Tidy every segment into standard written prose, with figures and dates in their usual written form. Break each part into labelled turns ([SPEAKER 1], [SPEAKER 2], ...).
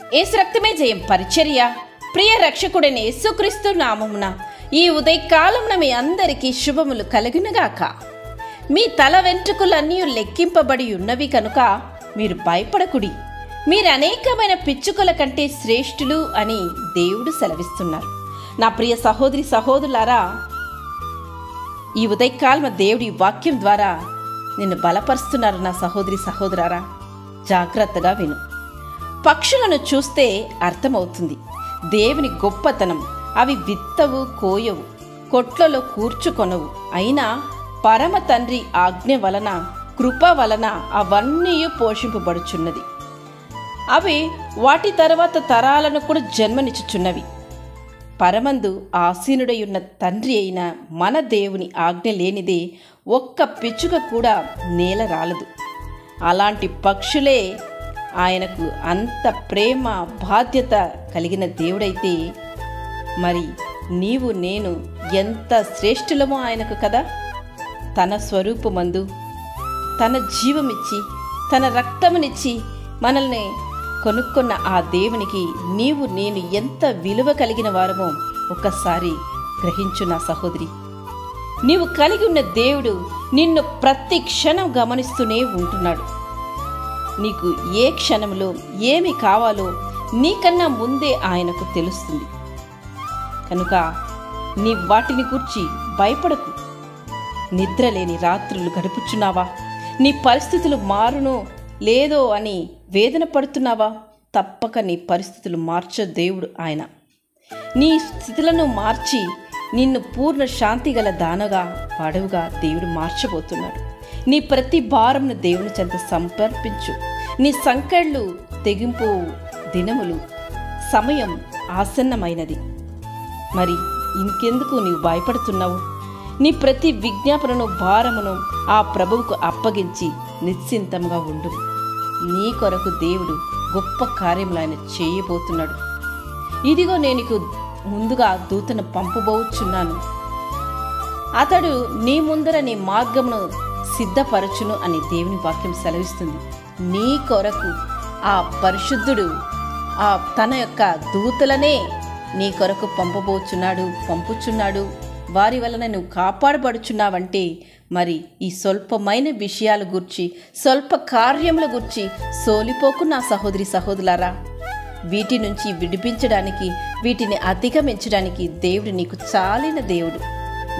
[SPEAKER 1] యేసు రక్తమే జయం పరిచర్య. ప్రియ రక్షకుడైన యేసుక్రీస్తు నామమున ఈ ఉదయకాలమున మీ అందరికీ శుభములు కలుగునుగాక. మీ తల వెంట్రుకలన్నీ లెక్కింపబడి ఉన్నవి కనుక మీరు భయపడకుడి. మీరు అనేకమైన పిచ్చుకల కంటే శ్రేష్ఠులు అని దేవుడు సెలవిస్తున్నారు. నా ప్రియ సహోదరి సహోదరులారా, ఈ ఉదయకాలమ దేవుడి వాక్యం ద్వారా నిన్ను బలపరుస్తున్నారు. నా సహోదరి సహోదరారా, జాగ్రత్తగా విను. పక్షులను చూస్తే అర్థమవుతుంది దేవుని గొప్పతనం. అవి విత్తవు, కోయవు, కొట్లలో కూర్చుకొనవు. అయినా పరమ తండ్రి ఆజ్ఞ వలన, కృప వలన అవన్నీ పోషింపబడుచున్నది. అవి వాటి తర్వాత తరాలను కూడా జన్మనిచ్చుచున్నవి. పరమందు ఆసీనుడై ఉన్న తండ్రి అయిన మన దేవుని ఆజ్ఞ లేనిదే ఒక్క పిచ్చుక కూడా నేల రాలదు. అలాంటి పక్షులే ఆయనకు అంత ప్రేమ బాధ్యత కలిగిన దేవుడైతే మరి నీవు నేను ఎంత శ్రేష్ఠులమో ఆయనకు కదా. తన స్వరూపమందు తన జీవమిచ్చి తన రక్తమునిచ్చి మనల్ని కొనుక్కున్న ఆ దేవునికి నీవు నేను ఎంత విలువ కలిగిన వారమో ఒక్కసారి గ్రహించు నా సహోదరి. నీవు కలిగి ఉన్న దేవుడు నిన్ను ప్రతి క్షణం గమనిస్తూనే ఉంటున్నాడు. నీకు ఏ క్షణంలో ఏమి కావాలో నీకన్నా ముందే ఆయనకు తెలుస్తుంది కనుక నీ వాటిని గూర్చి భయపడకు. నిద్రలేని రాత్రులు గడుపుచున్నావా? నీ పరిస్థితులు మారునో లేదో అని వేదన పడుతున్నావా? తప్పక నీ పరిస్థితులు మార్చే దేవుడు ఆయన. నీ స్థితులను మార్చి నిన్ను పూర్ణ శాంతి గల దానగా వాడవుగా దేవుడు మార్చబోతున్నాడు. నీ ప్రతి భారంను దేవుని చెంత సమర్పించు. నీ సంకెళ్ళు తెగింపు దినములు సమయం ఆసన్నమైనది. మరి ఇంకెందుకు నీవు భయపడుతున్నావు? నీ ప్రతి విజ్ఞాపనను భారమును ఆ ప్రభువుకు అప్పగించి నిశ్చింతంగా ఉండు. నీ కొరకు దేవుడు గొప్ప కార్యములు ఆయన చేయబోతున్నాడు. ఇదిగో నేను ముందుగా దూతను పంపబోచున్నాను, అతడు నీ ముందర నీ మార్గమును సిద్ధపరచును అని దేవుని వాక్యం సెలవిస్తుంది. నీ కొరకు ఆ పరిశుద్ధుడు తన యొక్క దూతలనే నీ కొరకు పంపుచున్నాడు. వారి వలన నువ్వు కాపాడబడుచున్నావంటే మరి ఈ స్వల్పమైన విషయాల గురించి, స్వల్ప కార్యముల గురించి సోలిపోకు నా సహోదరి సహోదరులారా. వీటి నుంచి విడిపించడానికి, వీటిని అధిగమించడానికి దేవుడు నీకు చాలిన దేవుడు.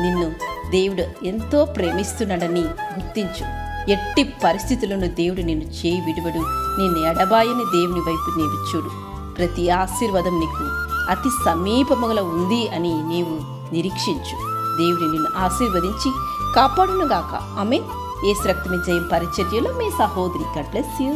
[SPEAKER 1] నిన్ను దేవుడు ఎంతో ప్రేమిస్తున్నాడని గుర్తించు. ఎట్టి పరిస్థితులను దేవుడు నిన్ను చేయి విడువడు. నిన్ను ఎడబాయని దేవుని వైపు నీవు చూడు. ప్రతి ఆశీర్వాదం నీకు అతి సమీపముగా ఉంది అని నీవు నిరీక్షించు. దేవుడు నిన్ను ఆశీర్వదించి కాపాడునుగాక. ఆమేన్. యేసు రక్తమే జయం పరిచర్యలో మీ సహోదరి. God bless you.